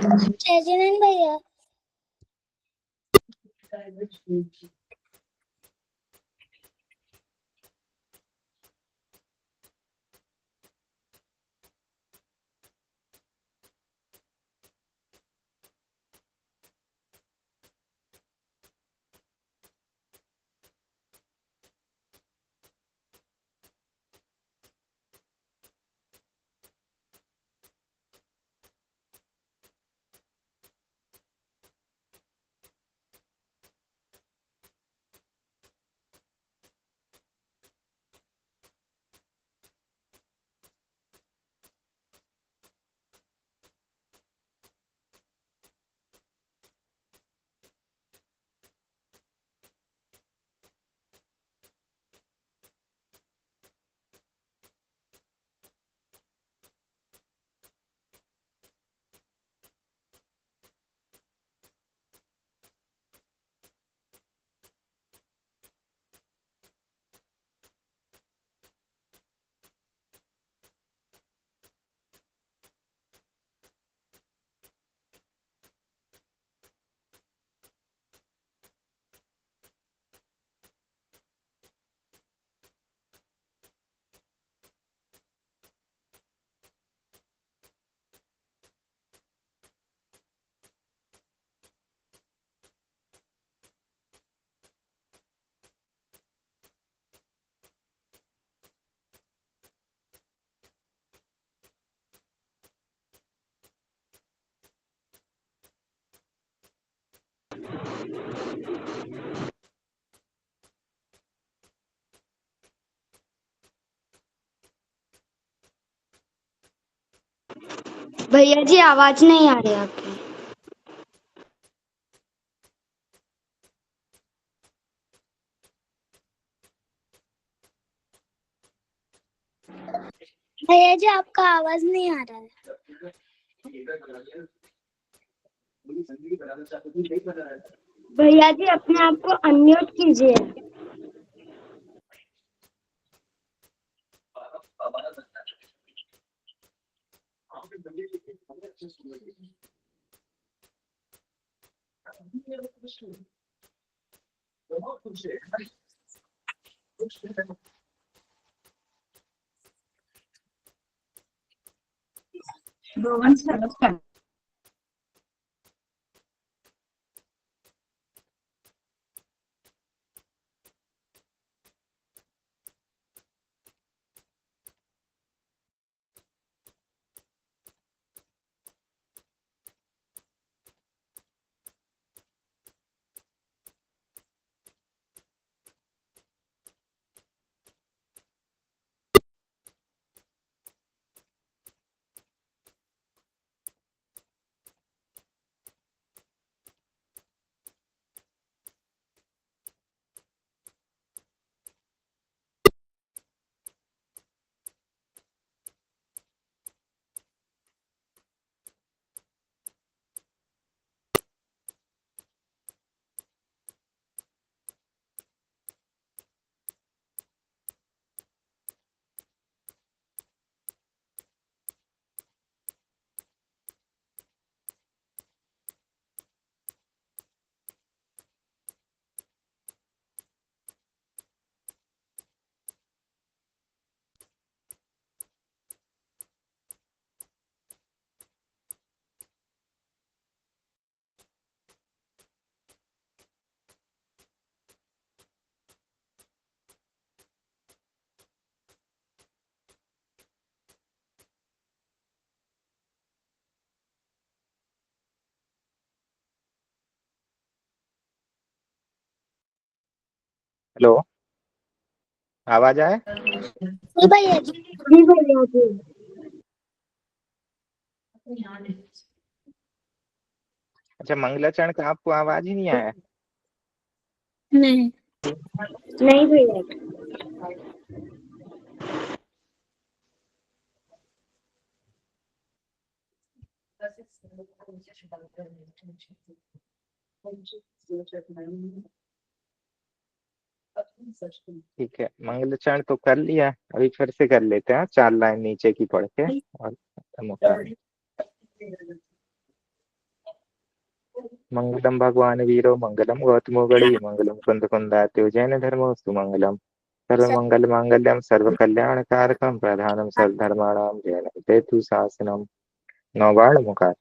जयनंद भैया। भैया जी आवाज नहीं आ रही आपकी। भैया जी आपका आवाज नहीं आ रहा है। भैया जी अपने आप को अनम्यूट कीजिए। हेलो, आवाज आए? जी भैया जी। जी भैया जी। अच्छा, मंगलाचरण का आपको आवाज ही नहीं आया? नहीं। नहीं भैया जी। ठीक है, मंगलाचरण तो कर लिया, अभी फिर से कर लेते हैं 4 लाइन नीचे की पढ़ के और खत्म होता है। मंगलम भगवान वीरो मंगलम गौतमो गणी मंगलम कुंद कुंदात्यो जैन धर्मो सुमंगलम सर्वमंगल मांगल्यम सर्वकल्याण कारकम प्रधानम सर्वधर्माणां जैनम तेतु शासनम। नौबाण मुकार।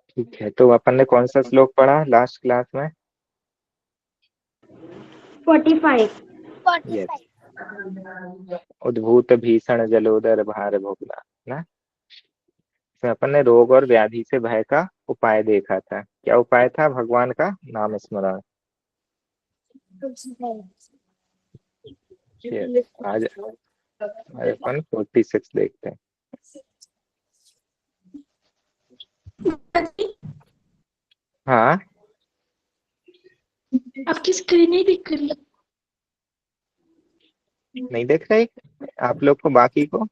ठीक है, तो अपन ने कौन सा श्लोक पढ़ा लास्ट क्लास में? 45। यस। 45। उद्भूत भीषण जलोदर भार भोगना ना। इसमें अपन ने रोग और व्याधि से भय का उपाय देखा था। क्या उपाय था? भगवान का नाम स्मरण। Yes, आज अपन 46 देखते हैं। हाँ, आपकी स्क्रीन नहीं दिख रही। नहीं देख रहे आप लोग को? बाकी को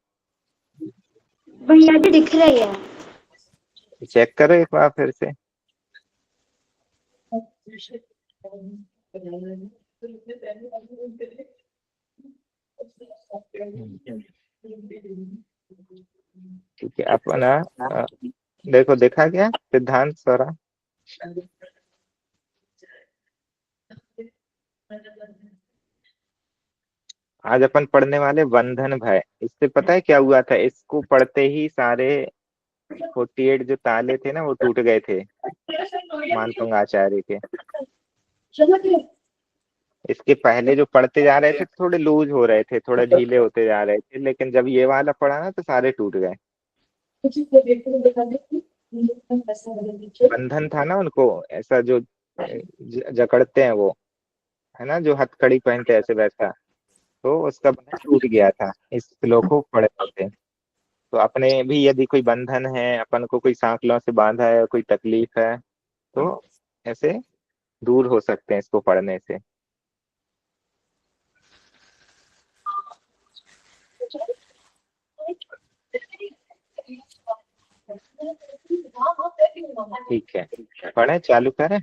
भैया जी दिख रही है। चेक करो एक बार फिर से। ठीक है, अपना देखो देखा क्या सिद्धांत स्वरा? आज अपन पढ़ने वाले बंधन भय। इससे पता है क्या हुआ था? इसको पढ़ते ही सारे 48 जो ताले थे ना वो टूट गए थे मानतुंग आचार्य के। इसके पहले जो पढ़ते जा रहे थे थोड़े लूज हो रहे थे, थोड़ा ढीले होते जा रहे थे, लेकिन जब ये वाला पढ़ा ना तो सारे टूट गए। बंधन था ना उनको, ऐसा जो जकड़ते हैं वो, है ना, जो हथकड़ी पहनते हैं ऐसे वैसा, तो उसका बंधन टूट गया था इस श्लोक को पढ़े थे। तो अपने भी यदि कोई बंधन है, अपन को कोई सांकलों से बांधा है, कोई तकलीफ है, तो ऐसे दूर हो सकते हैं इसको पढ़ने से। ठीक है, पढ़े चालू करें।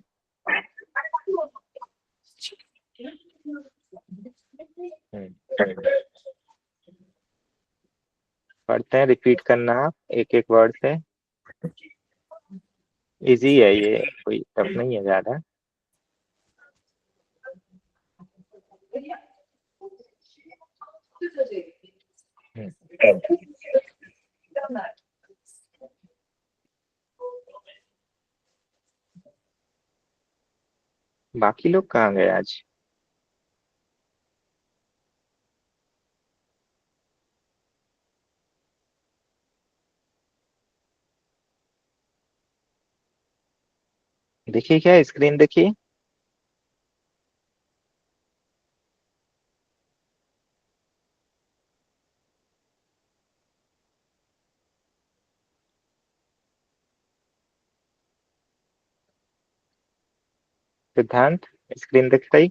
पढ़ते हैं, रिपीट करना आप एक एक वर्ड से। इजी है ये, कोई टफ नहीं है ज्यादा। बाकी लोग कहाँ गए आज? देखिए, क्या स्क्रीन देखिए। सिद्धांत, स्क्रीन दिख रही?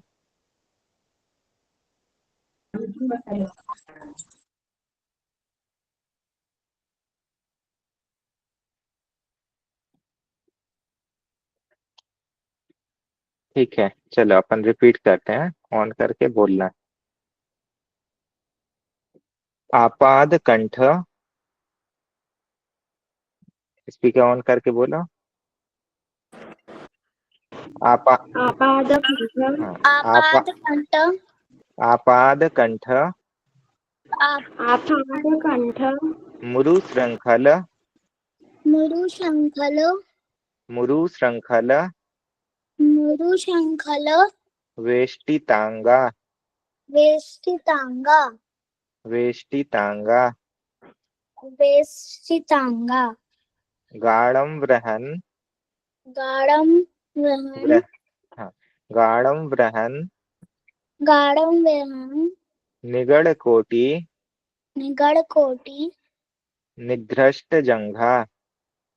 ठीक है, चलो अपन रिपीट करते हैं, ऑन करके बोलना। आपाद कंठ, स्पीकर ऑन करके बोलो। आपा आपादकंठ। हाँ, आपा आपादकंठ। आपाद कंठ आपादकंठ। मुरु श्रृंखल मुरुशंखल। मुरु श्रृंखल मुरुशंखल वेष्टितांगा वेष्टितांगा। वेष्टितांगा वेष्टितांगा। गाढ़ं वृहन् गाढ़ं वहन। वृह हाँ, गाढ़ं वृहन् गाढ़ं वहन। निगड़ कोटि निगड़ कोटि। निघ्रष्ट जंघा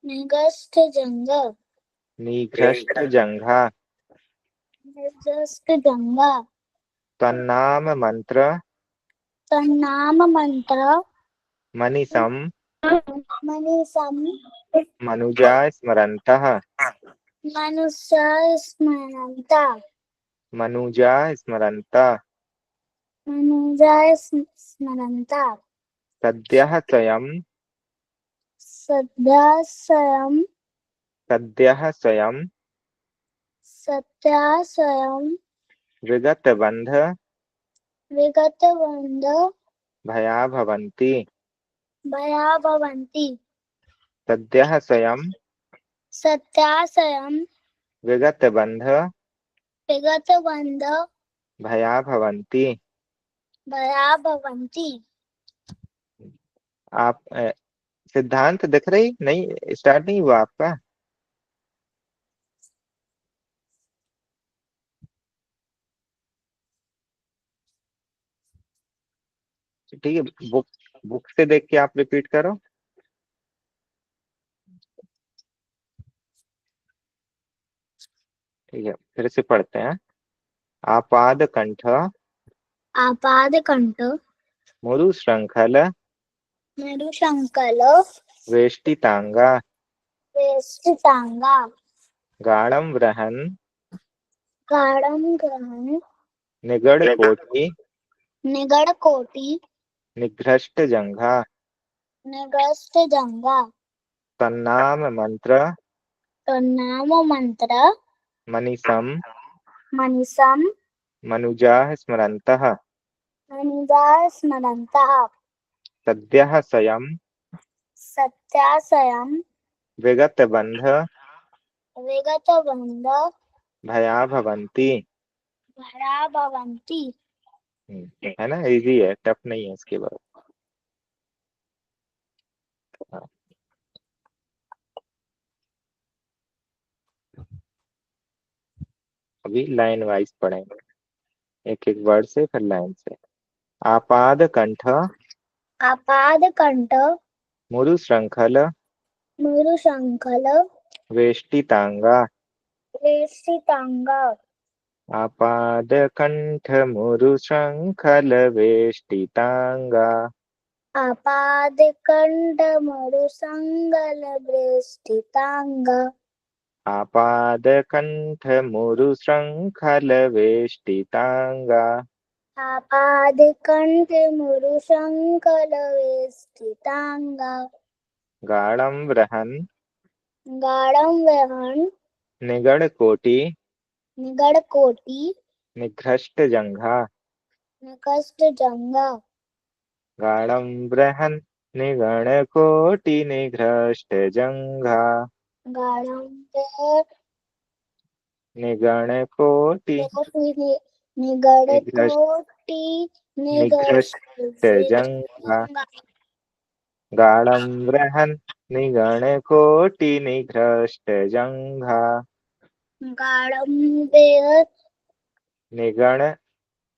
निगस्थ जंग। निघ्रष्ट जंघा निर्जस्ट जंगा तन्नाम मंत्र तन्नाम मंत्र मनीषम मनीषम मनुजा स्मरन्तः मनुष्य स्मरन्ता मनुजा स्मरन्ता मनुजाय स्मरन्ता सद्यः स्वयं सद्या स्वयं सद्यः स्वयं सत्या स्वयं विगतबन्ध विगतवन्द भया भवन्ति भया भवन्ति सद्यः स्वयं सत्या स्वयं विगतबन्ध विगतवन्द भया भवन्ति। भया भवन्ति। आप सिद्धांत दिख रही नहीं, स्टार्ट नहीं हुआ आपका? ठीक है, बुक से देख के आप रिपीट करो। ठीक है, फिर से पढ़ते हैं। आपाद कंठ आपाद कंठ मुरु श्रृंखल मरुशंकल वेष्टितांगा वेष्टितांगा गाढ़ं वृहन् गाढ़ं ग्रहण निगड़ कोटि निगड़ कोटि निघ्रष्ट जंघा निगस्ट जंगा तन्नाम मंत्र तन्नाम मंत्र मनीषम मनीषम मनुजाः स्मरन्तः मनुजा स्मरन्तः सद्यः स्वयं सत्या स्वयं विगतबन्ध विगतवन्द भया भवन्ति। भया भवन्ति। है ना, इजी है, टफ नहीं है इसके बाद। हाँ। अभी लाइन वाइज पढ़ेंगे, एक एक वर्ड से फिर लाइन से। आपाद कंठ आपाद कंठ मुरु श्रृंखल मरुशंकल वेष्टितांगा वेष्टितांगा आपाद कंठ मुरु श्रृंखल वेष्टितांगा आपाद कंठ मरुसंगल वेष्टितांगा आपाद कंठ मुरु श्रृंखल वेष्टितांगा आपाद कंठ मरुसंगल वेष्टितांगा गाढ़ं वृहन् गाढ़ं वहन निगड़ कोटि निगड़ कोटि निघ्रष्ट जंघा निकस्ट जंगा गाढ़ं वृहन् निगड़ कोटि निघ्रष्ट जंघा गाढ़ं निगड़ कोटि निगड़ निघ्रष्ट कोटि निघ्रष्ट जंघा गाढ़ं वृहन् निगड़ कोटि निघ्रष्ट जंघा गाढ़ं बेहद निगड़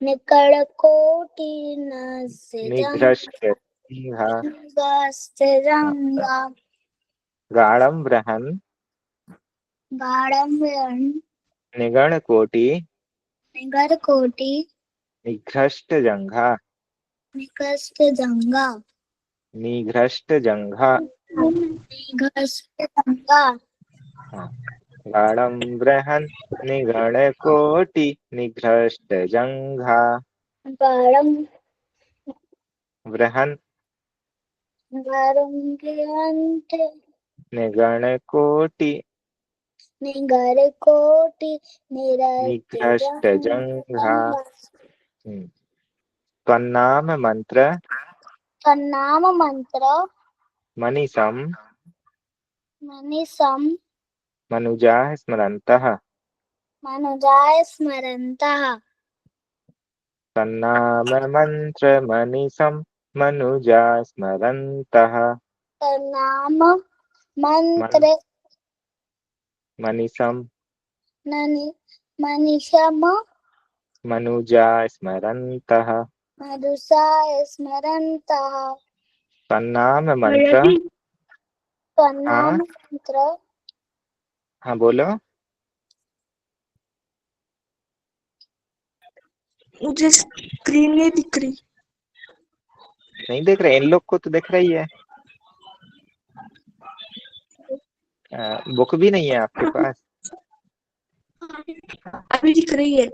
निकड़ कोटि नस्य निघ्रष्ट जंघा जंगा गाढ़ं वृहन् गाढ़ं वहन निगड़ कोटि निगड़ कोटि निघ्रष्ट जंघा निकस्ट जंगा निघ्रष्ट जंघा निघस्ट जंगा गाढ़ं वृहन् निगड़ कोटि निघ्रष्ट जंघा गाढ़ं वृहन् गाढ़ं निगड़ कोटि निगड़ कोटि निघ्रष्ट जंघा त्वन्नाम मंत्र तन्नाम मंत्र मनीषम मनीषम मनुजाः स्मरन्तः मनुजाय स्मरन्तः तन्नाम मंत्र मनीषम मनुजा स्मरन्तः तन्नाम मंत्र मनीषम मनीषम मनुजा स्मरन्तः मधुसाय स्मरन्तः तन्नाम मंत्र तन्नाम हाँ मंत्र हाँ बोलो। मुझे स्क्रीन नहीं दिख रही। नहीं देख रहे? इन लोग को तो दिख रही है। बुक भी नहीं है आपके पास? अभी दिख रही है।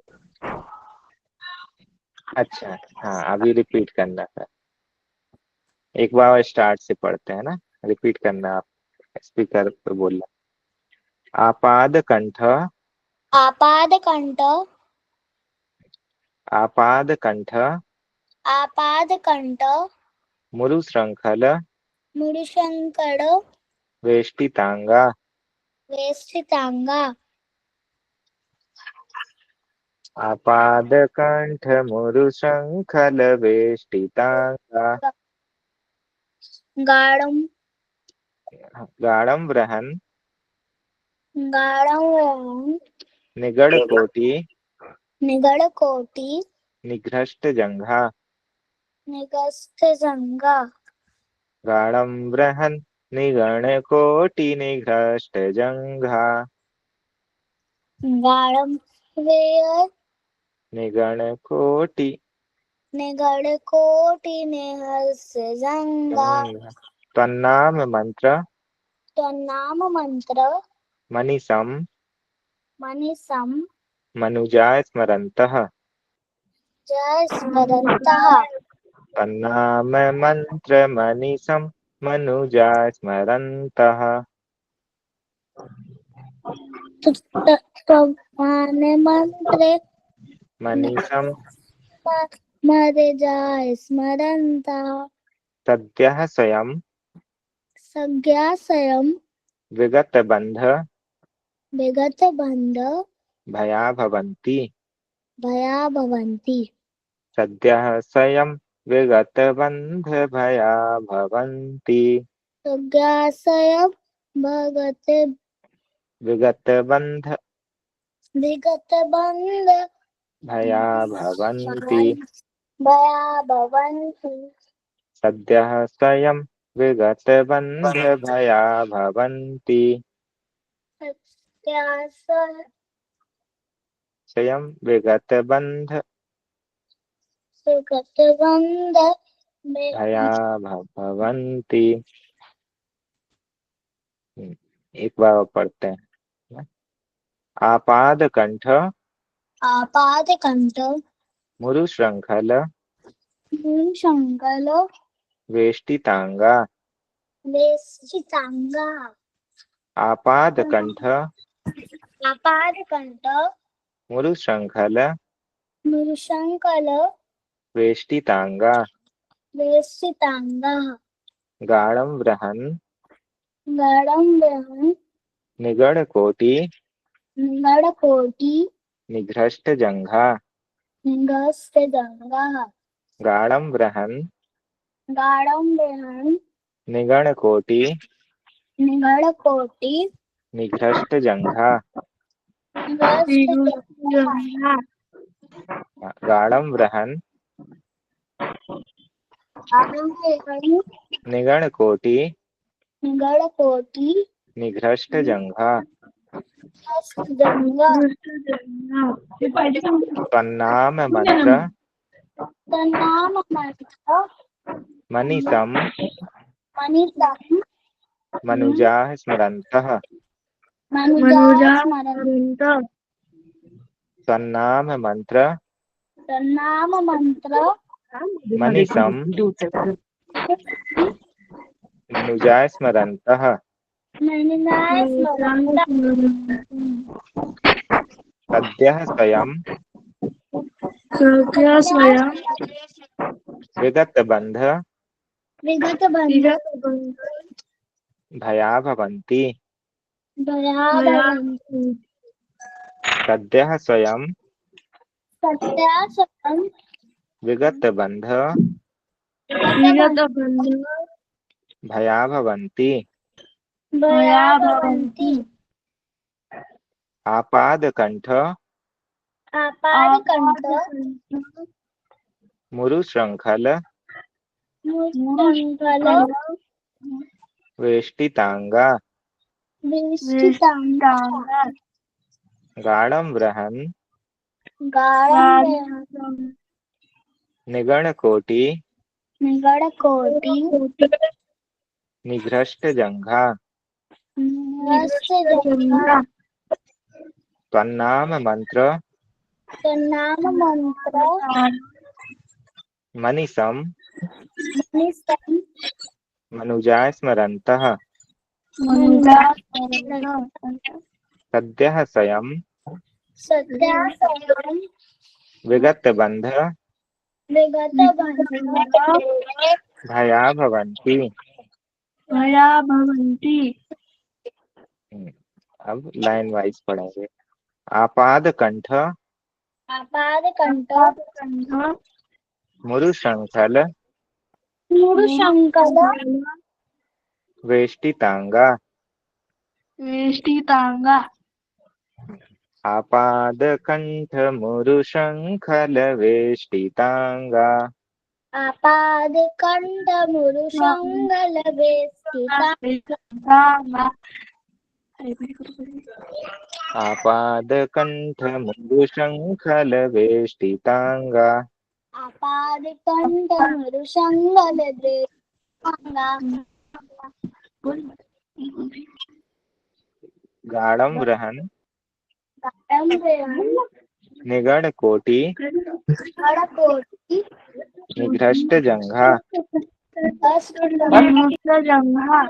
अच्छा, हाँ अभी रिपीट करना था। एक बार स्टार्ट से पढ़ते हैं ना, रिपीट करना आप, स्पीकर पे बोलना। आपाद कंठ, आपादकंठ, आपाद कंठ, आपादकंठ, मुरु श्रृंखल, मुड़शंकड़, वेष्टितांगा, वेष्टितांगा, आपाद कंठ, मुरु श्रृंखल, वेष्टितांगा, गाढ़म, गाढ़ं बृहन्, गाढ़म, निगड़ कोटि, निगड़ कोटि, निघ्रष्ट जंघा, निगस्थ जंगा, गाढ़ं बृहन्, निगण कोटि, निघ्रष्ट जंघा, गाढ़म वेयर, निगण कोटि निगड़ कोटि, निहस्त जंगा। जंघा। तन्नाम मंत्र, तो नाम मंत्र मनीषं, मनीषम मनुजाय स्मरन्तः, जय स्मरन्तः। तन्नाम मंत्र मनीषं, मनुजाय स्मरन्तः। माने मंत्रे मनीषं मरे जाय स्मरन्तः। सद्यः स्वयं संज्ञा स्वयं विगत बंध विगत बंध भया भवन्ति, भया भवन्ति। सद्यः स्वयं विगत बंध भया भवन्ति, संज्ञा स्वयं भगते विगत बंध विगत बंध भया भवन्ति, भया भवन्ति। सद्यः स्वयं विगत बंध भया भवन्ति, संज्ञा स्वयं विगत बंध विगत बंध भया भवन्ति। एक बार और पढ़ते हैं। आपाद कंठ, आपादकंठ, मुरु श्रृंखल, शंकल, वेष्टितांगा, वेष्टितांगा। आपाद कंठ, आपादकंठ, मुरु श्रृंखल, शंकल, वेष्टितांगा, वेष्टितांगा। गाढ़ं बृहन्, गड़म बहन निगड़ कोटि, गड़कोटि, निघ्रष्ट जंघा, गस्त जंगा। गाढ़ं बृहन्, गाड़म बहन निगड़ कोटि, गड़कोटि, निघ्रष्ट जंघा, गस्त जंगा। गाढ़ं बृहन्, गाड़म बहन निगड़ कोटि, गड़कोटि, निघ्रष्ट जंघा, गस्त जंगा। तन्नाम मंत्र तन्नाम मंत्र मनीषं, मनीषम मनुजाः स्मरन्तः, मनुजा स्मरन्त। तन्नाम मंत्र तन्नाम मंत्र मनीषं, मनुजाः स्मरन्तः, मनुजाय स्मरन्त। सद्यः स्वयं स्वयं विगत बंध विगत बंध भया भवन्ति, भया भवन्ति। सद्यः स्वयं सत्यासनं विगत बंध विगत बंध भया भवन्ति, भया भवन्ति। आपाद कंठ, आपादकंठ, मुरु श्रृंखल, मुष्टंकल, वेष्टितांगा, वेष्टितांगा गाढ़ं बृहन् गाढं निगणकोटि निगडकोटि निघ्रष्टजङ्घा निरस्तजङ्गा त्वन्नाम मन्त्र तन्नाम मंत्र मनिसं निस्तं मनुजा स्मरन्तः मनुजा सद्यः स्वयं सत्या स्वयं विगतबन्ध विगत बंधन भया भवन्ति। भया भवन्ति। अब लाइन वाइज पढ़ेंगे। आपाद कंठ आपाद कंठ मुरुशंखल मूढशंकल वेष्टितांगा वेष्टितांगा आपाद कंठ मुरुशंखल वेष्टितांगा आपाद कंठ मूढशंकल वेष्टितांगा आपाद कंठ मुरुशंखल वेष्टितांगा आपाद कंठ मूढशंकल वेष्टितांगा गाढ़ं बृहन् गाढं निगणकोटि निगडकोटि निघ्रष्टजङ्घा निरस्तजङ्घा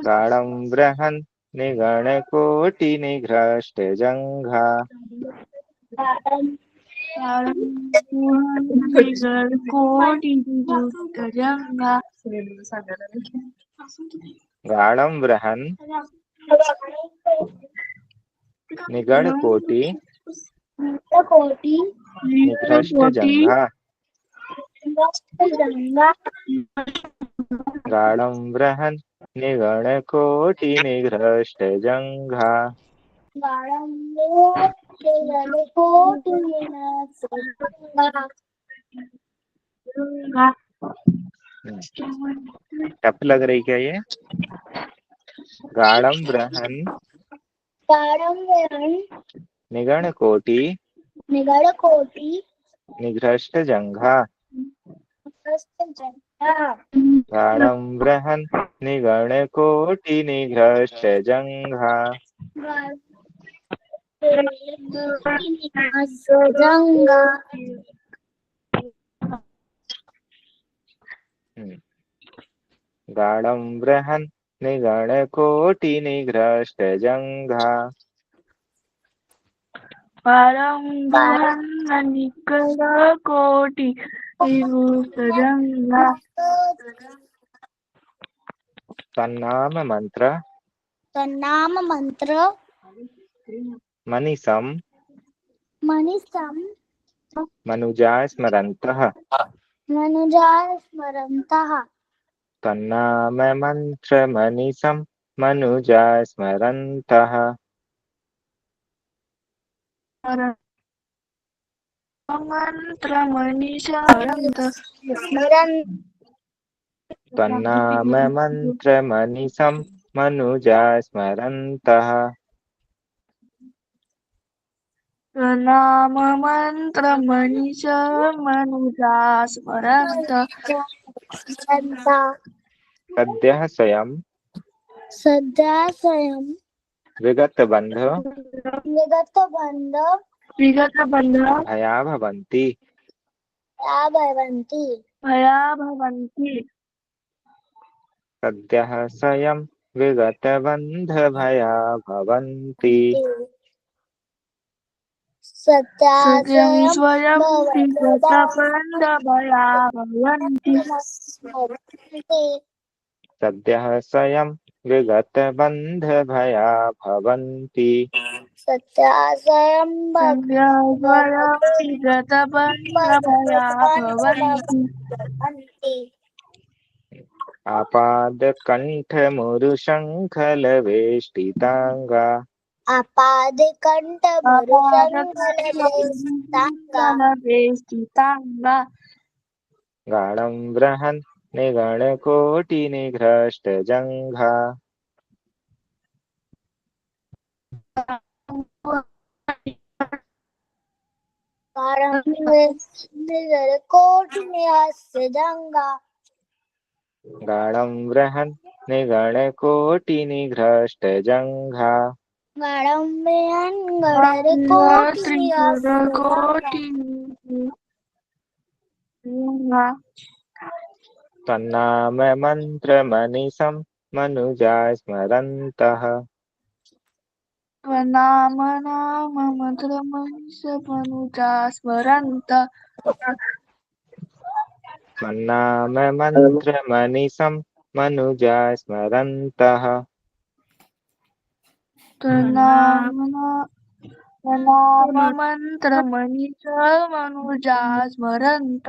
गाढ़ं बृहन् निगणकोटि निघ्रष्टजङ्घा गाढ़ं बृहन् निगणकोटि कोटि निघ्रष्टजङ्घा निरस्तजङ्घा गाढ़ं बृहन् निगणकोटि निघ्रष्टजङ्घा कोटि निरस्तजङ्घा टफ लग रही क्या ये? गाढ़ं बृहन् निगणकोटि निगडकोटि निघ्रष्टजङ्घा निरस्तजङ्घा गाढ़ं बृहन् निगणकोटि निघ्रष्टजङ्घा जंगा गाढ़ं बृहन् निगणकोटि निघ्रष्टजङ्घा निगडकोटि निरस्तजङ्घा तन्नाम मंत्र तन्नाम मंत्र मनिसं मनिसं मनुजा स्मरन्तः मनुजा स्मरन्तः तन्नाम मंत्र मनिसं मनुजा स्मरन्तः स्मरन् तन्नाम मंत्र मनिसं मनुजा स्मरन्तः नाम मंत्र मनीष मनुजा स्मरन्त सद्यः स्वयं सद्या स्वयं विगतबन्ध विगत बंध भया भवन्ति भया भवन्ति सद्यः स्वयं विगतबन्ध भया भवन्ति सत्यं स्वयं विगत बंध भया भवन्ति सद्यः स्वयं विगतबन्ध भया भवन्ति स्वयं विगत बंध भया भवन्ति आपादकण्ठमुरुशङ्खलवेष्टिताङ्गा आपादकण्ठ वेष्टिताङ्गा गाढं बृहन् निगणकोटि निघ्रष्टजङ्घा निगरकोटिनिहास्य गाढं बृहन् निगणकोटिनिघ्रष्टजङ्घा गाढं बृहन् गडरकोटिनिहास्य कोटि तन्नाम मन्त्रमनिशं मनुजा स्मरन्तः नाम नाम मधुरमनुजा स्मरन्त तन्नाम मन्त्रमनिशं मनुजा स्मरन्तः नाम मंत्रमनुजा स्मरन्त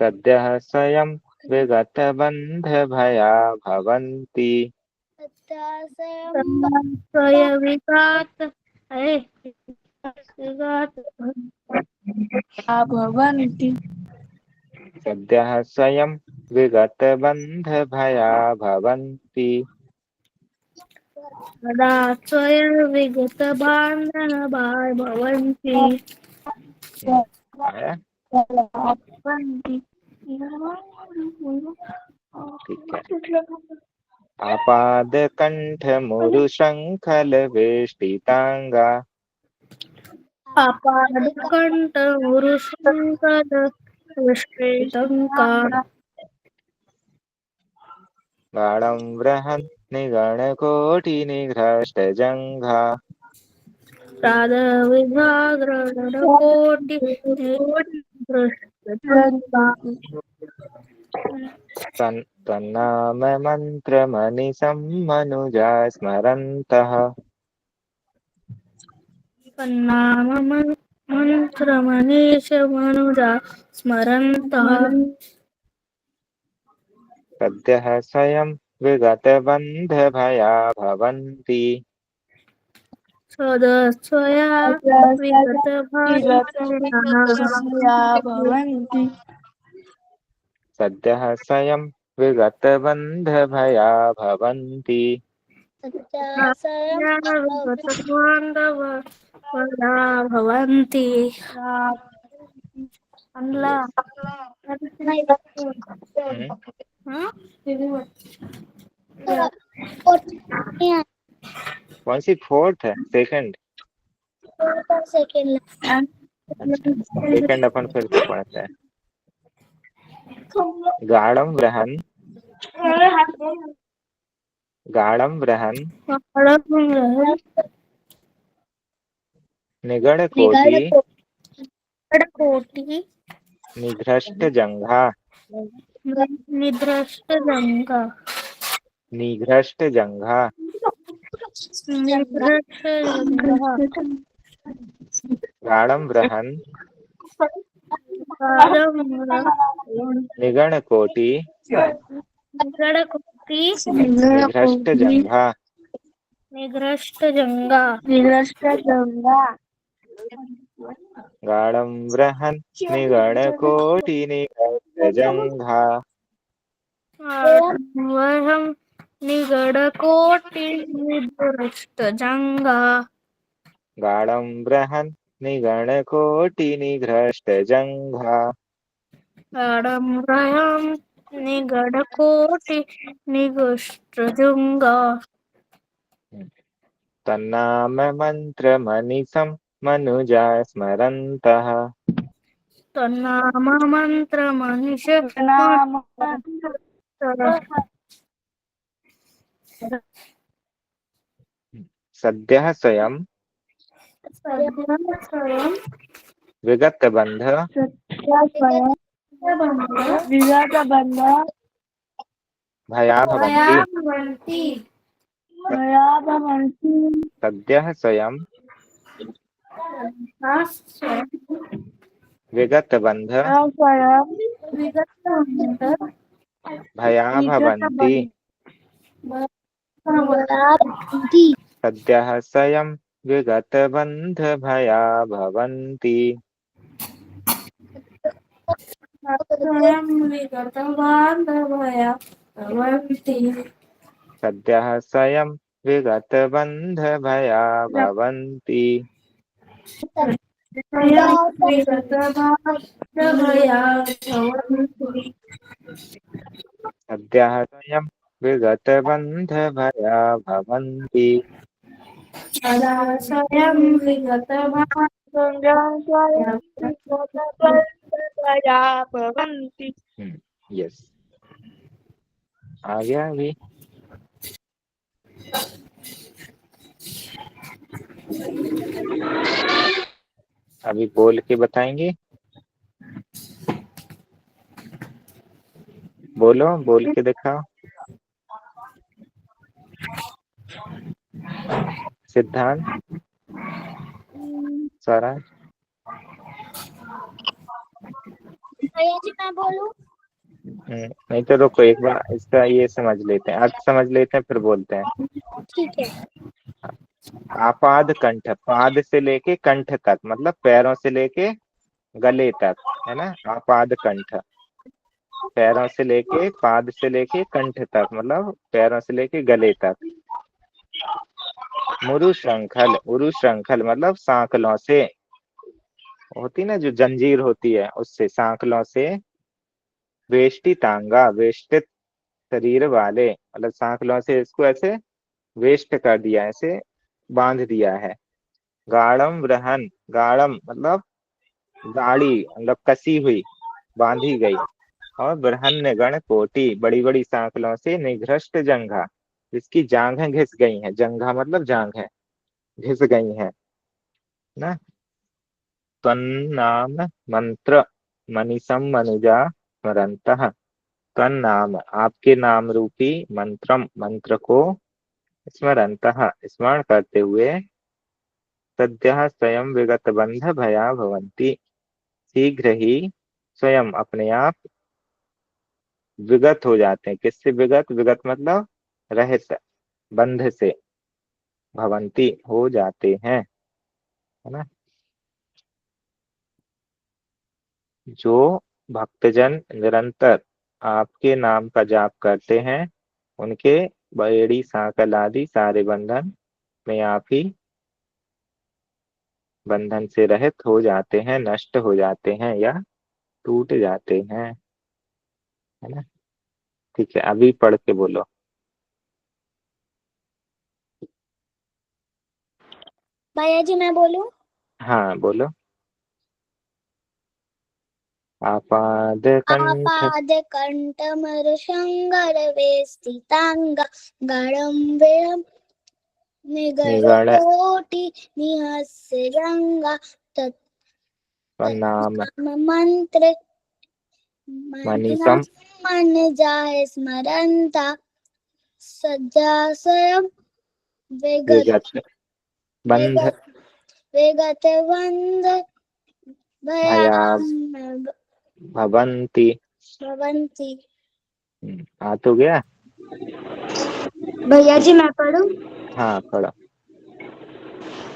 सद्यः स्वयं विगतबन्धभया भवन्ति स्वयविघात भवन्ति सद्यः स्वयं विगतबन्धभया भवन्ति सदा स्वयं विगतबान्धवाः भवन्ति आया? ठीक है। आपादकण्ठमुरुशङ्खलवेष्टिताङ्गा अपादकण्ठमुरुशङ्करविष्टङ्का गाढं बृहन् निगणकोटिनिघ्रष्टजङ्घा प्रादविभागरणकोटि तन्नाम मन्त्रमनिशं मनुजा स्मरन्तः नाम मन्त्रमनीषमनुजा स्मरन्तः सद्यः स्वयं विगतबन्धभया भवन्ति सदस्वया विगतभावया भवन्ति सद्यः स्वयं विगतबन्धभया भवन्ति विगतबान्धवया भवन्ति कौन सी फोर्थ है सेकंड सेकंड अपन फिर से पढ़ते हैं गाढ़ं बृहन् निगणकोटि निघ्रष्टजङ्घा निघ्रष्टजङ्घा गाढं बृहन् निगणकोटि निघ्रष्टजङ्घा गाढं बृहन् निगणकोटिनिघ्रष्टजङ्घा वयं निगडकोटिनिधृष्टजङ्गा गाढं बृहन् निगणकोटिनिघ्रष्टजङ्घा गाढं निगडकोटिनिघ्रष्टजङ्गा तन्नाम मन्त्रमनिशं मनुजा स्मरन्तः तन्नाम मन्त्रमनिष सद्यः स्वयं विगतबन्ध भया भवन्ति सद्यः स्वयं विगतबन्ध भया भवन्ति सद्यः स्वयं विगतबन्धभया भवन्ति सद्यः स्वयं विगत बंध भया भवन्ति। सद्यः स्वयं विगत बंध भया भवन्ति। स्वयं भवन्ति। यस, आ गया अभी। अभी बोल के बताएंगे। बोलो, बोल के दिखाओ। सिद्धांत, सारा। भैया जी मैं बोलूं? नहीं तो रुको, एक बार इसका ये समझ लेते हैं, अर्थ समझ लेते हैं, फिर बोलते हैं। ठीक है। आपाद कंठ, पाद से लेके कंठ तक, मतलब पैरों से लेके गले तक, है ना। आपाद कंठ, पैरों से लेके, पाद से लेके कंठ तक, मतलब पैरों से लेके गले तक। मुरु श्रृंखल, उरु श्रृंखल मतलब सांकलों से, होती ना जो जंजीर होती है उससे, सांकलों से। वेष्टितांगा, वेष्टित शरीर वाले, मतलब सांकलों से इसको ऐसे वेष्ट कर दिया, ऐसे बांध दिया है। गाढ़म वृहन, गाढ़म मतलब गाढ़ी, मतलब कसी हुई, बांधी गई। और बृहन्न गण कोटि, बड़ी बड़ी सांकलों से, निघ्रष्ट जंघा, जिसकी जांघें घिस गई हैं, जंघा मतलब जांघें घिस गई हैं ना। तन्नाम मंत्र मनीषम मनुजा स्मरंतः। तन्नाम, आपके नाम रूपी, मंत्रम मंत्र को, स्मरंतः स्मरण करते हुए, सद्यः स्वयं विगत बंध भया भवन्ति, शीघ्र ही स्वयं अपने आप विगत हो जाते हैं। किससे विगत? विगत मतलब रहित, बंध से, भवंती हो जाते हैं, है ना। जो भक्तजन निरंतर आपके नाम का जाप करते हैं, उनके बेड़ी सांकल आदि सारे बंधन में आप ही बंधन से रहित हो जाते हैं, नष्ट हो जाते हैं या टूट जाते हैं, है ना। ठीक है, अभी पढ़ के बोलो। भैया जी मैं बोलूं? हाँ बोलो। आपाद कंठ, आपादकण्ठमरुशङ्करवेष्टिताङ्गा गाढम्बेयं निगण निगडकोटि निहस्य नाम मंत्र मनीषम मन जाए स्मरंता सज्जा स्वयं वेगत विगत बंध वेगत वेगत बंध भया भया भवंती। भवन्ति। आ तो गया। भैया जी मैं पढ़ूं? हाँ पढ़ो।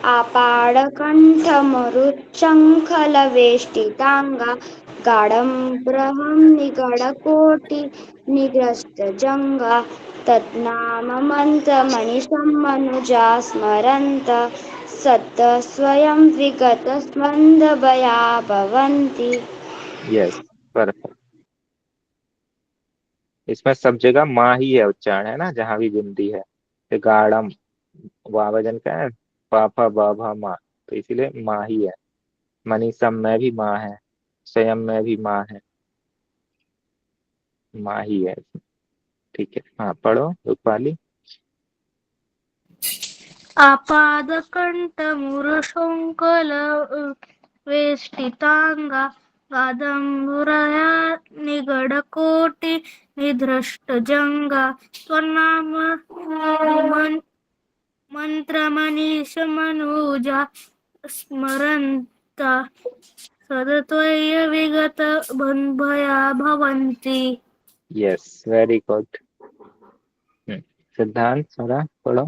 आपाडकण्ठमरुच्चङ्खलवेष्टिताङ्गा गाढम्बरहं निगडकोटि निग्रस्तजङ्गा तन्नाममन्त्रमनिशं मनुजा स्मरन्त सत्तः स्वयं विगतस्मन्दभया भवन्ति। Yes, perfect. इसमें सब जगह माँ ही है उच्चारण, है ना, जहाँ भी बिंदी है। तो गाढ़म, वाह वजन का है, पापा बाभा माँ, तो इसीलिए माँ ही है। मनीषम में भी माँ है, स्वयं में भी माँ है, माँ ही है इसमें। ठीक है, हाँ पढ़ो रूपाली। आपादकण्ठमुरशङ्कलवेष्टिताङ्गा कादम्बरया निगडकोटि निधृष्टजङ्गा त्वन्नाम मन्त्रमनीषमनुजा स्मरन्ता सदत्वय विगत बन्धया भवन्ति। Yes, very good. सिद्धांत, थोड़ा पढ़ो।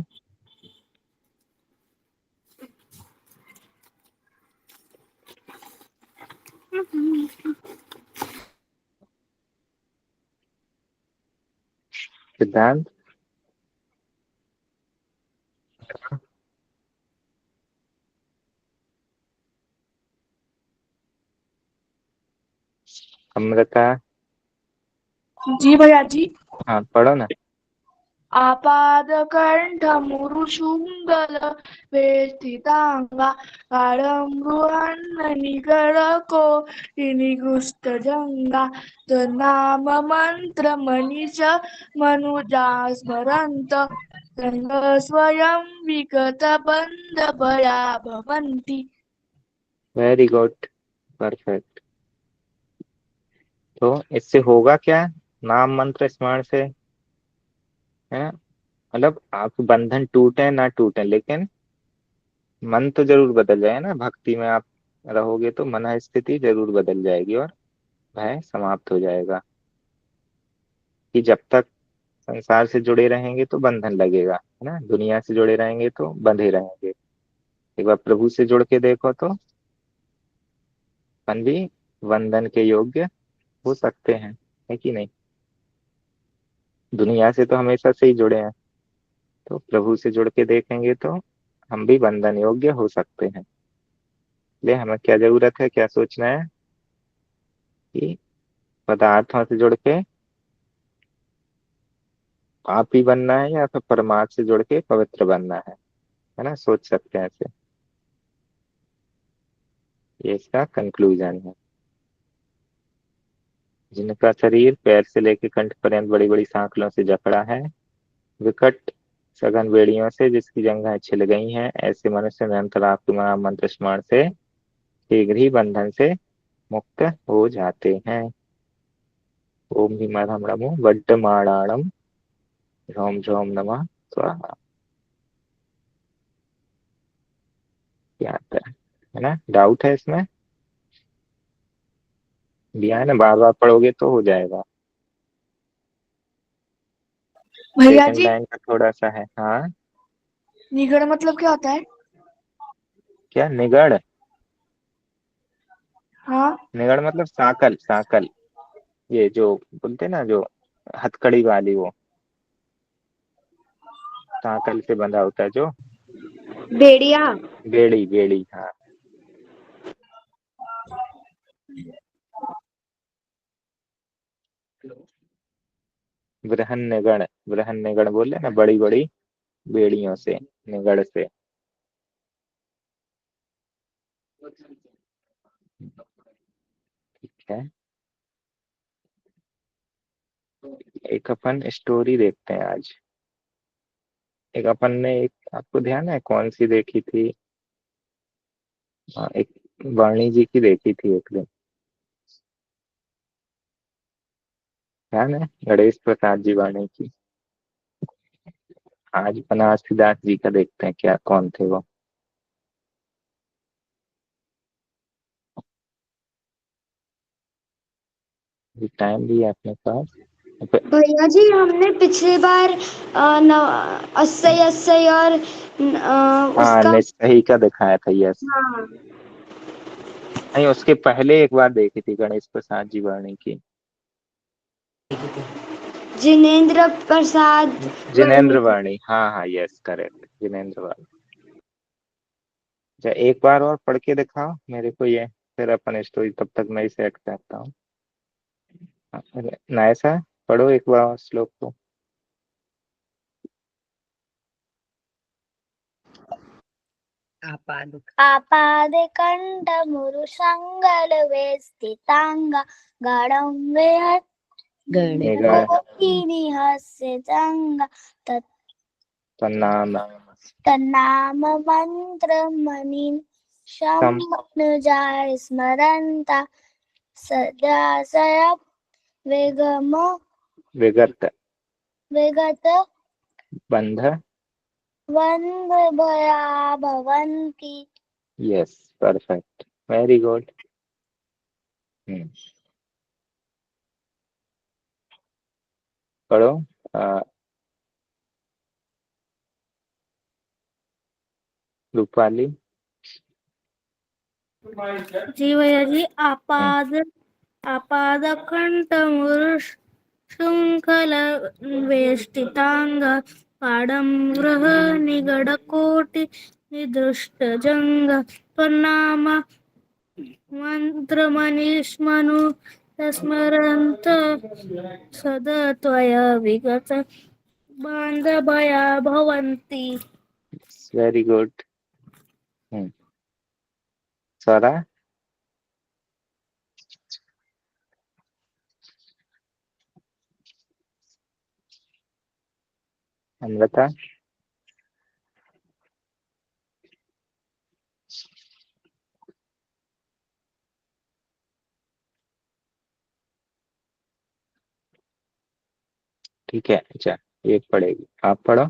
सिद्धांत, अमृता, जी भैया जी। हाँ पढ़ो ना। आपादकण्ठमुरुशुम्बल वेष्टितांगा गाढमृहन्निगडको निगुष्टजङ्गा तन्नाम मन्त्रमणिष मनुजा स्मरन्त स्वयं विगतबन्धभया भवन्ति। Very good, perfect. तो इससे होगा क्या? नाम मंत्र स्मरण से, है ना, मतलब आपके बंधन टूटे ना टूटे, लेकिन मन तो जरूर बदल जाए ना। भक्ति में आप रहोगे तो मन स्थिति जरूर बदल जाएगी और भय समाप्त हो जाएगा। कि जब तक संसार से जुड़े रहेंगे तो बंधन लगेगा, है ना, दुनिया से जुड़े रहेंगे तो बंधे रहेंगे। एक बार प्रभु से जुड़ के देखो तो अपन भी बंधन के योग्य हो सकते हैं, है कि नहीं। दुनिया से तो हमेशा से ही जुड़े हैं, तो प्रभु से जुड़ के देखेंगे तो हम भी बंधन योग्य हो सकते हैं। इसलिए हमें क्या जरूरत है, क्या सोचना है कि पदार्थों से जुड़ के पापी बनना है या फिर परमात्मा से जुड़ के पवित्र बनना है ना, सोच सकते हैं ऐसे। ये इसका कंक्लूजन है। जिनका शरीर पैर से लेकर कंठ पर्यंत बड़ी बड़ी सांकलों से जकड़ा है, विकट सघन बेड़ियों से जिसकी जंघें छिल गई हैं, ऐसे मनुष्य निरंतर आपके महामंत्र स्मरण से शीघ्र ही बंधन से मुक्त हो जाते हैं। ओम भीमाधम नमो वड्डमाणाणम झोम झोम नमः स्वाहा। क्या आता है ना, डाउट है इसमें? दिया है ना, बार बार पढ़ोगे तो हो जाएगा। भैया सेकंड जी, लाइन का थोड़ा सा है। हाँ, निगड़ मतलब क्या होता है? क्या निगड़? हाँ। निगड़ मतलब साकल, साकल। ये जो बोलते हैं ना, जो हथकड़ी वाली, वो साकल से बंधा होता है जो। बेड़िया। बेड़ी, बेड़ी, हाँ। बृहन निगड़, बृहन निगड़ बोले ना, बड़ी बड़ी बेड़ियों से, निगड़ से। ठीक है, एक अपन स्टोरी देखते हैं आज। एक अपन ने, एक आपको ध्यान है कौन सी देखी थी? हाँ, एक वाणी जी की देखी थी एक दिन, ध्यान है, गणेश प्रसाद जी वाणी की। आज बनारसीदास जी का देखते हैं, क्या कौन थे वो। टाइम भी है अपने पास। भैया जी, हमने पिछली बार अस्सई अस्सई और हाँ, उसका। निस्सही का दिखाया था, यस। हाँ। नहीं, उसके पहले एक बार देखी थी गणेश प्रसाद जी वाणी की। जिनेंद्र प्रसाद वर्णी। जिनेन्द्र वाणी, हाँ हाँ, यस करेक्ट, जिनेन्द्र वाणी। अच्छा, एक बार और पढ़ के दिखाओ मेरे को ये, फिर अपन स्टोरी, तब तक मैं इसे ऐड करता हूँ। नया सा पढ़ो एक बार और श्लोक को। आपादिकण्ठमुरुशङ्गलवेष्टिताङ्गा गाढं निगड़ विहत्यनिहस्यजङ्गा तन्नाम तन्नाम मन्त्रमणिं सम शमनुजाय स्मरन्ता सदाशय वेगम विगत विगत बंध, बन्धभया भवन्ति। Yes, perfect, very good. पढ़ो। अ, रूपाली। जी भैया जी। हम्म, आपादकण्ठमुरुष शृङ्खल वेष्टिताङ्ग काडम्बरः निगडकोटि निदृष्टजङ्ग त्वन्नाम मन्त्रमनिष्मनु स्मरन्त सदा त्वया विगत बान्धवया भवन्ति। Very good. स्वरा। अमृता। ठीक है, अच्छा एक पढ़ेगी, आप पढ़ो।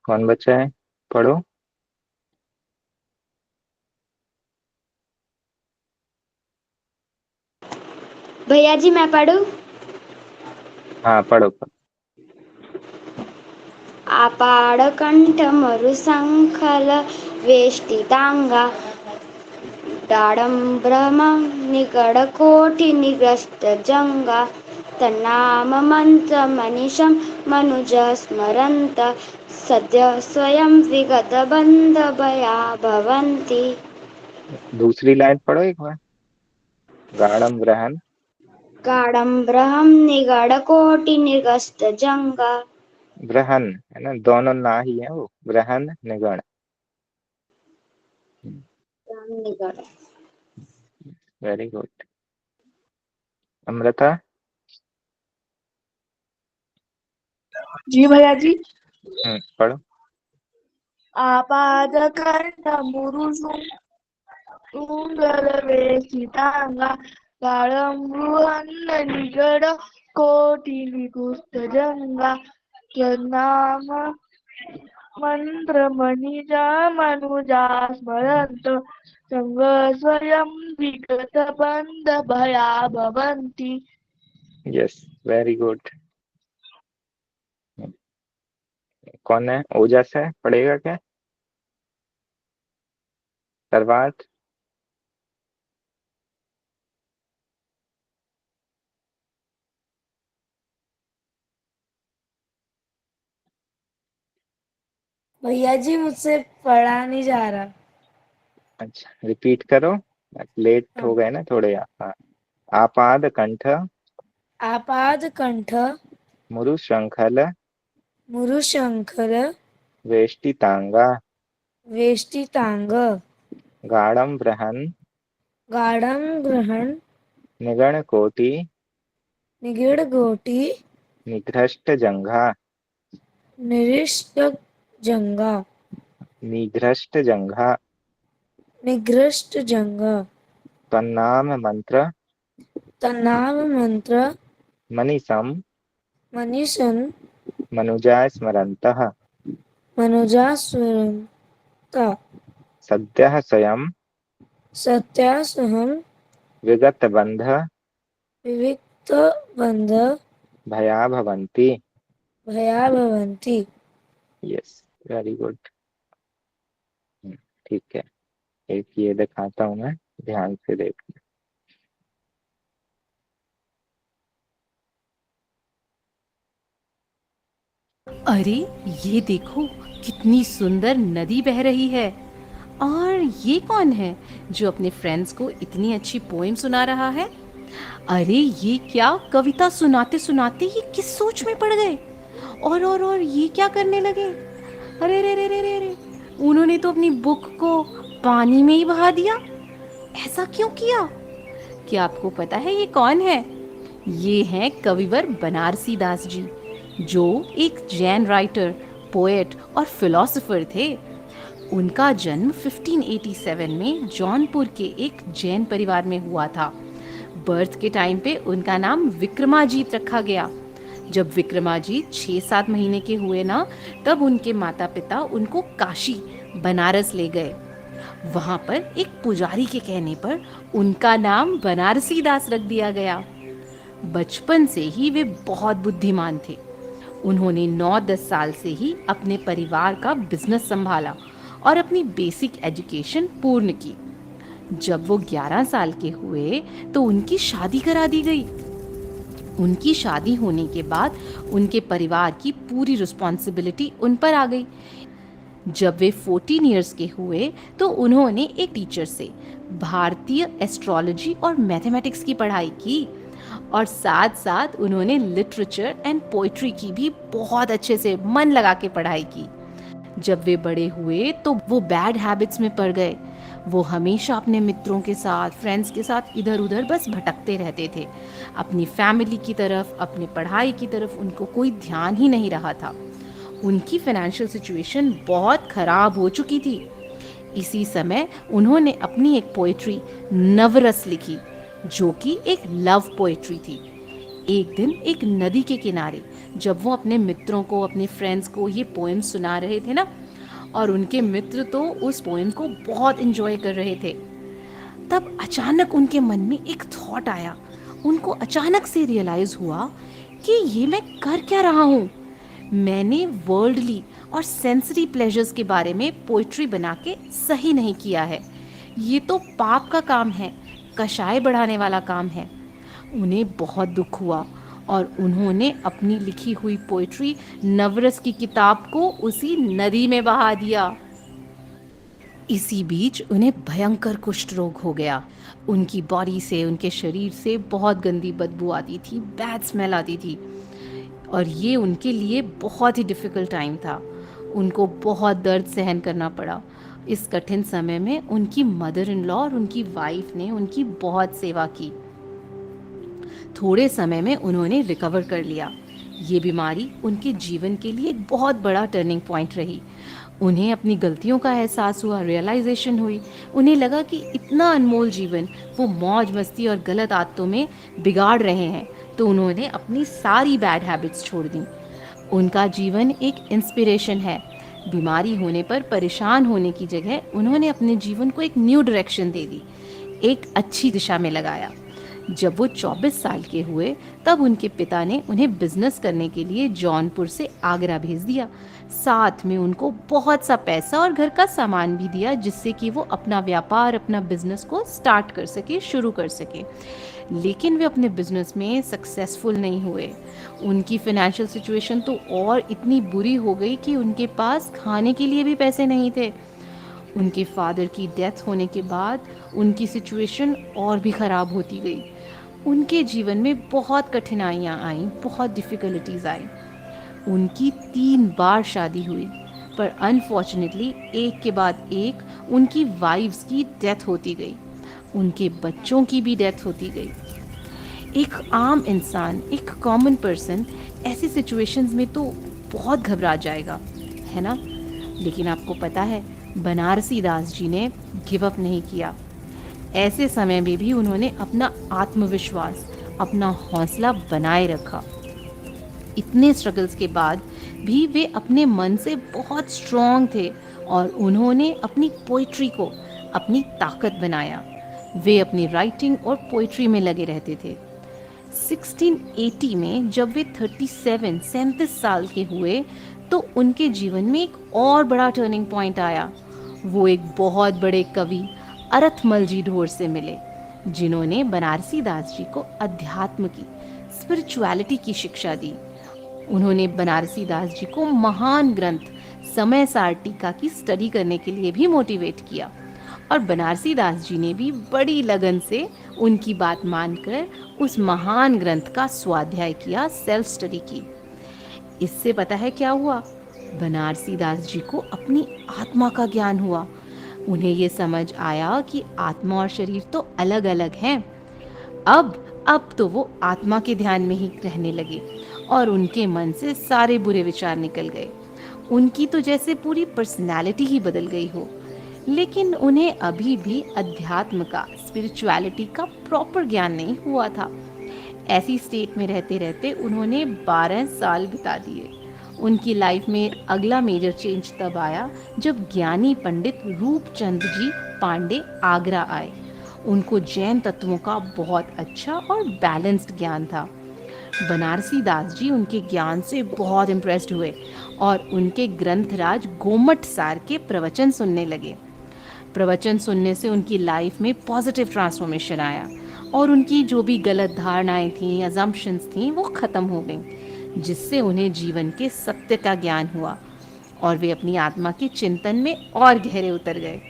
कौन बच्चा है, पढ़ो। भैया जी मैं पढ़ूं? हाँ पढ़ो। आपाड़कंठ मरुशंखल वेष्टितांगा डाडम्ब्रम निगडकोटि निगष्टजंगा तन्नाम मंत्र मनीषं मनुज स्मरन्त सद्य स्वयं विगत बंधभया भवन्ति। दूसरी लाइन पढ़ो एक बार। गाढ़म ग्रहण। गाडम्ब्रहं निगडकोटि निगष्टजंगा। ग्रहण है ना, दोनों ना ही है वो, ग्रहण निगण। निगड। Very good. अमृता। जी भैया जी। पढ़ो। आपादकण्ठमुरुसुन्दरवेशिताङ्गा काळमृहन्न निगडकोटिनिकुष्ठजङ्गा त्वन्नाम मन्त्रमणिजा मनुजा स्मरन्त संग स्वयं विगतबन्धभया भवन्ति। Yes, very good. कौन है, ओजस है, पढ़ेगा क्या? सर्वात। भैया जी मुझसे पढ़ा नहीं जा रहा। अच्छा रिपीट करो, लेट हाँ। हो गए ना थोड़े। हाँ। आपाद कंठ आपाद कंठ मुरु श्रृंखल मुरुशंखल वेष्टितांगा वेष्टितांग गाढ़म बृहन् गाढ़ं ग्रहण निगण कोटि निगिड़ गोटी निघ्रष्ट जंघा निरिष्ट जंगा निघ्रष्ट जंघा निगृष्ट जंगा तन्नाम मंत्र तन्नाम मंत्र मनीषं मनीषन् मनुजा स्मरन्तः मनुजा स्वरन्ता सद्यः स्वयं सत्यासहं विगत बंध विविक्त बंध भया भवन्ति। भया भवन्ति। Yes, very good. ठीक है, एक ये दिखाता हूँ मैं, ध्यान से देख। अरे ये देखो, कितनी सुंदर नदी बह रही है। और ये कौन है जो अपने फ्रेंड्स को इतनी अच्छी पोएम सुना रहा है? अरे ये क्या, कविता सुनाते सुनाते ये किस सोच में पड़ गए? और ये क्या करने लगे? अरे रे रे रे रे रे, उन्होंने तो अपनी बुक को पानी में ही बहा दिया। ऐसा क्यों किया? क्या आपको पता है ये कौन है? ये हैं कविवर बनारसी दास जी, जो एक जैन राइटर, पोएट और फिलोसोफर थे। उनका जन्म 1587 में जौनपुर के एक जैन परिवार में हुआ था। बर्थ के टाइम पे उनका नाम विक्रमाजीत रखा गया। जब विक्रमाजीत 6-7 महीने के हुए ना, तब उनके माता पिता उनको काशी, बनारस ले गए। वहाँ पर एक पुजारी के कहने पर उनका नाम बनारसी दास रख दिया गया। बचपन से ही वे बहुत बुद्धिमान थे। उन्होंने 9-10 साल से ही अपने परिवार का बिजनेस संभाला और अपनी बेसिक एजुकेशन पूर्ण की। जब वो 11 साल के हुए तो उनकी शादी करा दी गई। उनकी शादी होने के बाद उनके परिवार की पूरी रिस्पॉन्सिबिलिटी उन पर आ गई। जब वे 14 इयर्स के हुए तो उन्होंने एक टीचर से भारतीय एस्ट्रोलॉजी और मैथमेटिक्स की पढ़ाई की और साथ साथ उन्होंने लिटरेचर एंड पोइट्री की भी बहुत अच्छे से मन लगा के पढ़ाई की। जब वे बड़े हुए तो वो बैड हैबिट्स में पड़ गए। वो हमेशा अपने मित्रों के साथ, फ्रेंड्स के साथ इधर उधर बस भटकते रहते थे। अपनी फैमिली की तरफ, अपनी पढ़ाई की तरफ उनको कोई ध्यान ही नहीं रहा था। उनकी फाइनेंशियल सिचुएशन बहुत खराब हो चुकी थी। इसी समय उन्होंने अपनी एक पोएट्री नवरस लिखी, जो कि एक लव पोएट्री थी। एक दिन एक नदी के किनारे जब वो अपने मित्रों को, अपने फ्रेंड्स को ये पोएम सुना रहे थे ना, और उनके मित्र तो उस पोएम को बहुत एंजॉय कर रहे थे, तब अचानक उनके मन में एक थॉट आया। उनको अचानक से रियलाइज हुआ कि ये मैं कर क्या रहा हूँ। मैंने वर्ल्डली और सेंसरी प्लेजर्स के बारे में पोइट्री बना के सही नहीं किया है। ये तो पाप का काम है, कषाय बढ़ाने वाला काम है। उन्हें बहुत दुख हुआ और उन्होंने अपनी लिखी हुई पोइट्री नवरस की किताब को उसी नदी में बहा दिया। इसी बीच उन्हें भयंकर कुष्ठ रोग हो गया। उनकी बॉडी से, उनके शरीर से बहुत गंदी बदबू आती थी, बैड स्मेल आती थी, और ये उनके लिए बहुत ही डिफ़िकल्ट टाइम था। उनको बहुत दर्द सहन करना पड़ा। इस कठिन समय में उनकी मदर इन लॉ और उनकी वाइफ ने उनकी बहुत सेवा की। थोड़े समय में उन्होंने रिकवर कर लिया। ये बीमारी उनके जीवन के लिए एक बहुत बड़ा टर्निंग पॉइंट रही। उन्हें अपनी गलतियों का एहसास हुआ, रियलाइजेशन हुई। उन्हें लगा कि इतना अनमोल जीवन वो मौज मस्ती और गलत आदतों में बिगाड़ रहे हैं, तो उन्होंने अपनी सारी बैड हैबिट्स छोड़ दी। उनका जीवन एक इंस्पिरेशन है। बीमारी होने पर परेशान होने की जगह उन्होंने अपने जीवन को एक न्यू डायरेक्शन दे दी, एक अच्छी दिशा में लगाया। जब वो 24 साल के हुए तब उनके पिता ने उन्हें बिजनेस करने के लिए जौनपुर से आगरा भेज दिया। साथ में उनको बहुत सा पैसा और घर का सामान भी दिया, जिससे कि वो अपना व्यापार, अपना बिजनेस को स्टार्ट कर सके, शुरू कर सके। लेकिन वे अपने बिजनेस में सक्सेसफुल नहीं हुए। उनकी फाइनेंशियल सिचुएशन तो और इतनी बुरी हो गई कि उनके पास खाने के लिए भी पैसे नहीं थे। उनके फादर की डेथ होने के बाद उनकी सिचुएशन और भी ख़राब होती गई। उनके जीवन में बहुत कठिनाइयाँ आईं, बहुत डिफ़िकल्टीज आई। उनकी 3 बार शादी हुई, पर अनफॉर्चुनेटली एक के बाद एक उनकी वाइफ्स की डेथ होती गई। उनके बच्चों की भी डेथ होती गई। एक आम इंसान, एक कॉमन पर्सन ऐसी सिचुएशंस में तो बहुत घबरा जाएगा, है ना। लेकिन आपको पता है, बनारसी दास जी ने गिव अप नहीं किया। ऐसे समय में भी उन्होंने अपना आत्मविश्वास, अपना हौसला बनाए रखा। इतने स्ट्रगल्स के बाद भी वे अपने मन से बहुत स्ट्रॉन्ग थे और उन्होंने अपनी पोइट्री को अपनी ताकत बनाया। वे अपनी राइटिंग और पोइट्री में लगे रहते थे। 1680 में जब वे 37 साल के हुए तो उनके जीवन में एक और बड़ा टर्निंग पॉइंट आया। वो एक बहुत बड़े कवि अरथमल जी ढोर से मिले, जिन्होंने बनारसी दास जी को अध्यात्म की, स्पिरिचुअलिटी की शिक्षा दी। उन्होंने बनारसी दास जी को महान ग्रंथ समय सार टीका की स्टडी करने के लिए भी मोटिवेट किया, और बनारसी दास जी ने भी बड़ी लगन से उनकी बात मानकर उस महान ग्रंथ का स्वाध्याय किया, सेल्फ स्टडी की। इससे पता है क्या हुआ? बनारसी दास जी को अपनी आत्मा का ज्ञान हुआ। उन्हें ये समझ आया कि आत्मा और शरीर तो अलग अलग हैं। अब तो वो आत्मा के ध्यान में ही रहने लगे और उनके मन से सारे बुरे विचार निकल गए। उनकी तो जैसे पूरी पर्सनालिटी ही बदल गई हो। लेकिन उन्हें अभी भी अध्यात्म का, स्पिरिचुअलिटी का प्रॉपर ज्ञान नहीं हुआ था। ऐसी स्टेट में रहते रहते उन्होंने 12 साल बिता दिए। उनकी लाइफ में अगला मेजर चेंज तब आया जब ज्ञानी पंडित रूपचंद जी पांडे आगरा आए। उनको जैन तत्वों का बहुत अच्छा और बैलेंस्ड ज्ञान था। बनारसी दास जी उनके ज्ञान से बहुत इम्प्रेस्ड हुए और उनके ग्रंथराज गोमट सार के प्रवचन सुनने लगे। प्रवचन सुनने से उनकी लाइफ में पॉजिटिव ट्रांसफॉर्मेशन आया और उनकी जो भी गलत धारणाएं थी, अजम्पशंस थी, वो खत्म हो गईं, जिससे उन्हें जीवन के सत्य का ज्ञान हुआ और वे अपनी आत्मा के चिंतन में और गहरे उतर गए।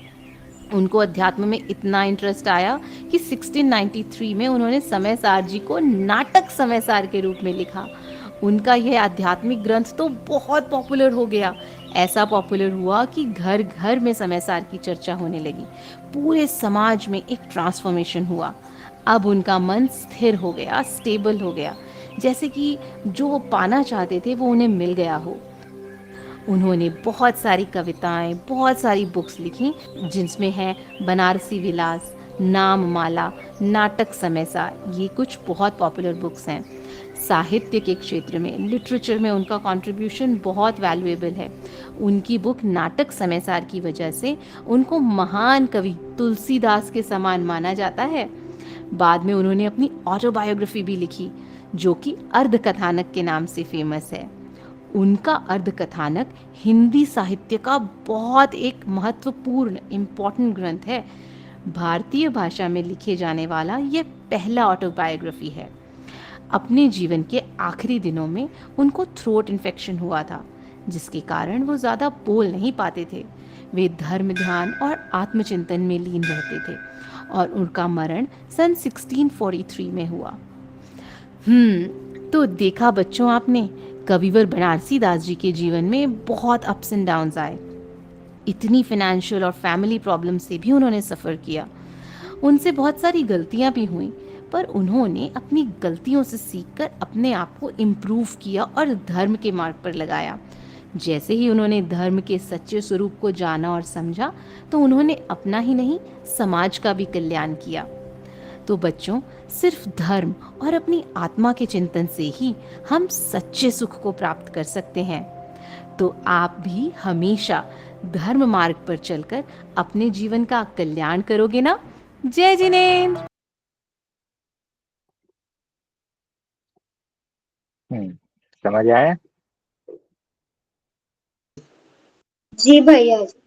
उनको अध्यात्म में इतना इंटरेस्ट आया कि 1693 में उन्होंने समय सार जी को नाटक समय सार के रूप में लिखा। उनका यह आध्यात्मिक ग्रंथ तो बहुत पॉपुलर हो गया, ऐसा पॉपुलर हुआ कि घर घर में समय सार की चर्चा होने लगी। पूरे समाज में एक ट्रांसफॉर्मेशन हुआ। अब उनका मन स्थिर हो गया, स्टेबल हो गया, जैसे कि जो वो पाना चाहते थे वो उन्हें मिल गया हो। उन्होंने बहुत सारी कविताएं, बहुत सारी बुक्स लिखी, जिनमें है बनारसी विलास, नाम माला, नाटक समय सार। ये कुछ बहुत पॉपुलर बुक्स हैं। साहित्य के क्षेत्र में, लिटरेचर में उनका कंट्रीब्यूशन बहुत वैल्यूएबल है। उनकी बुक नाटक समय सार की वजह से उनको महान कवि तुलसीदास के समान माना जाता है। बाद में उन्होंने अपनी ऑटोबायोग्राफी भी लिखी, जो कि अर्धकथानक के नाम से फेमस है। उनका अर्धकथानक हिंदी साहित्य का बहुत एक महत्वपूर्ण इम्पॉर्टेंट ग्रंथ है। भारतीय भाषा में लिखे जाने वाला यह पहला ऑटोबायोग्राफी है। अपने जीवन के आखिरी दिनों में उनको थ्रोट इन्फेक्शन हुआ था, जिसके कारण वो ज़्यादा बोल नहीं पाते थे। वे धर्म ध्यान और आत्मचिंतन में लीन रहते थे और उनका मरण सन 1643 में हुआ। तो देखा बच्चों आपने, कविवर बनारसी दास जी के जीवन में बहुत अप्स एंड डाउन्स आए। इतनी फाइनेंशियल और फैमिली प्रॉब्लम से भी उन्होंने सफ़र किया। उनसे बहुत सारी गलतियां भी हुई, पर उन्होंने अपनी गलतियों से सीखकर अपने आप को इम्प्रूव किया और धर्म के मार्ग पर लगाया। जैसे ही उन्होंने धर्म के सच्चे स्वरूप को जाना और समझा, तो उन्होंने अपना ही नहीं, समाज का भी कल्याण किया। तो बच्चों, सिर्फ धर्म और अपनी आत्मा के चिंतन से ही हम सच्चे सुख को प्राप्त कर सकते हैं। तो आप भी हमेशा धर्म मार्ग पर चलकर अपने जीवन का कल्याण करोगे ना? जय जिनेन्द्र। समझ आया? जी भैया जी।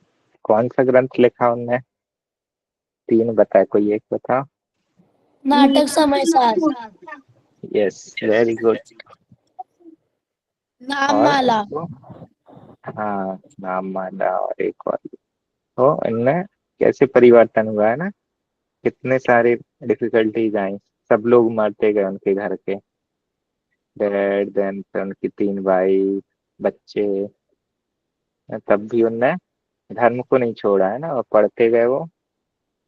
कौन सा ग्रंथ लिखा उनने? तीन बताए, कोई एक बताओ। नाटक समय सार, यस, वेरी गुड। नाम और माला। इसको, हाँ, नाम माला, और एक और। तो इनमें कैसे परिवर्तन हुआ है ना, कितने सारे डिफिकल्टीज आई, सब लोग मरते गए उनके घर के, डैड, देन उनकी तीन भाई, बच्चे, तब भी उनने धर्म को नहीं छोड़ा है ना, और पढ़ते गए वो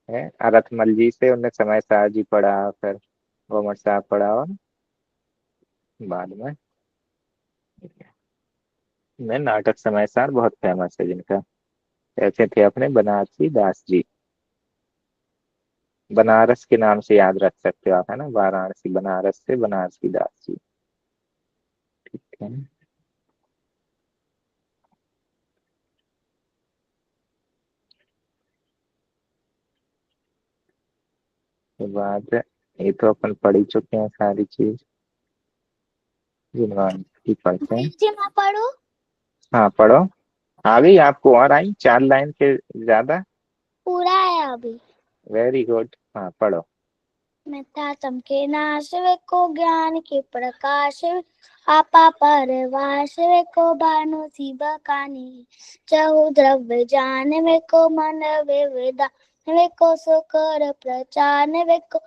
है। अरथमल जी से उनने समय सार जी पढ़ा, फिर गोमट साहब पढ़ा, और बाद में नाटक समय सार बहुत फेमस है जिनका। ऐसे थे अपने बनारसी दास जी। बनारस के नाम से याद रख सकते हो आप, है ना, वाराणसी, बनारस से बनारसी दास जी। ठीक है। के बाद ये तो अपन पढ़ ही चुके हैं सारी चीज, जिनवान की पढ़ते हैं। जी मैं पढ़ू? हाँ, पढ़ो। आ गई आपको? और आई 4 लाइन के ज्यादा? पूरा है अभी। वेरी गुड, हाँ पढ़ो। मिथ्यात्म के नाश वे को ज्ञान के प्रकाश आपा परवाश वे को भानु सी बकानी चहु द्रव्य जान वे को मन वे वेदा वे को सुकर प्रचान वे को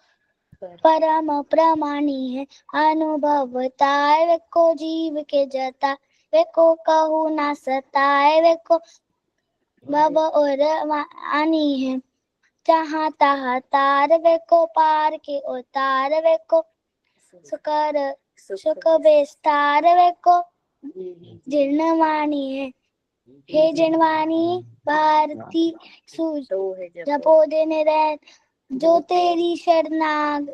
परम प्रमाणी है अनुभवताय वे को जीव के जता वे को कहू ना सताए वे को बब और आनी है जहाँ तहाँ तार वे को पार के उतार वे को सुकर सुख विस्तार वे को जिनवाणी है हे जिनवाणी भारती सूज जपो दिन रैन जो तेरी शरणाग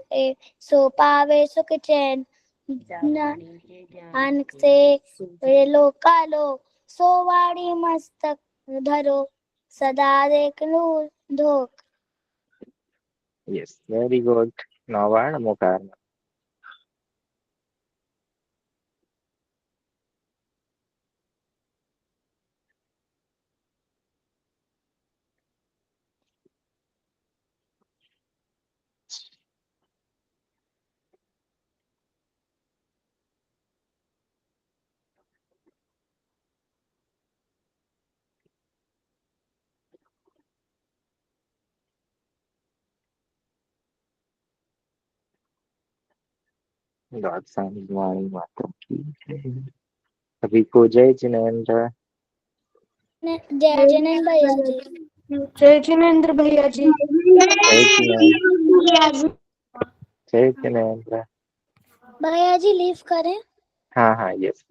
सो पावे सुख चैन नानक से वे लोका लो सो वाणी मस्तक धरो सदा देख नूर धोक। Yes, very good. नौवाण मुकार। गॉड साइंस वाणी माता की जय। सभी को जय जिनेन्द्र। जय जिनेन्द्र भैया जी। जय जिनेन्द्र भैया जी। जय जिनेन्द्र। जय जिनेन्द्र। भैया जी लीव करें। हाँ हाँ यस।